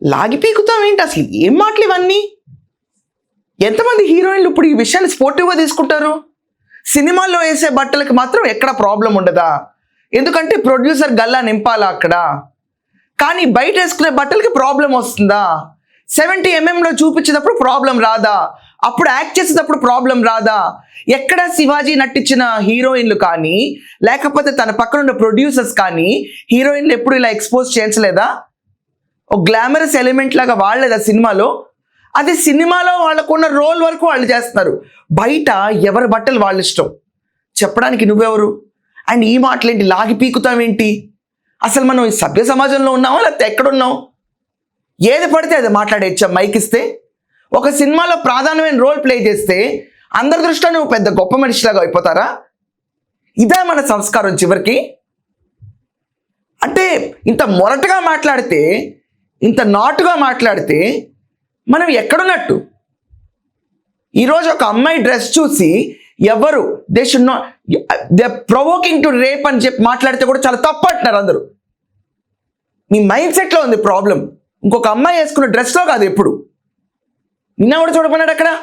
లాగి పీకుతాం ఏంటి? అసలు ఏం మాటలు ఇవన్నీ? ఎంతమంది హీరోయిన్లు ఇప్పుడు ఈ విషయాన్ని స్పోర్టివ్గా తీసుకుంటారు? సినిమాల్లో వేసే బట్టలకి మాత్రం ఎక్కడ ప్రాబ్లం ఉండదా? ఎందుకంటే ప్రొడ్యూసర్ గల్లా నింపాలా అక్కడ. కానీ బయట వేసుకునే బట్టలకి ప్రాబ్లం వస్తుందా? 70mm చూపించేటప్పుడు ప్రాబ్లం రాదా? అప్పుడు యాక్ట్ చేసేటప్పుడు ప్రాబ్లం రాదా? ఎక్కడ శివాజీ నటించిన హీరోయిన్లు కానీ లేకపోతే తన పక్కన ఉన్న ప్రొడ్యూసర్స్ కానీ హీరోయిన్లు ఎప్పుడు ఇలా ఎక్స్పోజ్ చేయించలేదా? ఒక గ్లామరస్ ఎలిమెంట్ లాగా వాడలేదా సినిమాలో? అది సినిమాలో వాళ్ళకున్న రోల్ వరకు వాళ్ళు చేస్తున్నారు. బయట ఎవరి బట్టలు వాళ్ళ ఇష్టం. చెప్పడానికి నువ్వెవరు? అండ్ ఈ మాటలేంటి? లాగి పీకుతావేంటి? అసలు మనం ఈ సభ్య సమాజంలో ఉన్నామా లేకపోతే ఎక్కడున్నాం? ఏది పడితే అది మాట్లాడేచ్చా మైక్ ఇస్తే? ఒక సినిమాలో ప్రాధాన్యమైన రోల్ ప్లే చేస్తే అందరి దృష్టిలో నువ్వు పెద్ద గొప్ప మనిషిలాగా అయిపోతారా? ఇదే మన సంస్కారం చివరికి. అంటే ఇంత మొరటగా మాట్లాడితే, ఇంత నాటుగా మాట్లాడితే మనం ఎక్కడున్నట్టు? ఈరోజు ఒక అమ్మాయి డ్రెస్ చూసి ఎవరు they should not they provoking to rape అని చెప్పి మాట్లాడితే కూడా చాలా తప్పు అంటున్నారు అందరూ. మీ మైండ్ సెట్లో ఉంది ప్రాబ్లం. ఇంకొక అమ్మాయి వేసుకున్న డ్రెస్లో కాదు. ఎప్పుడు నిన్న కూడా చూడమన్నాడు అక్కడ.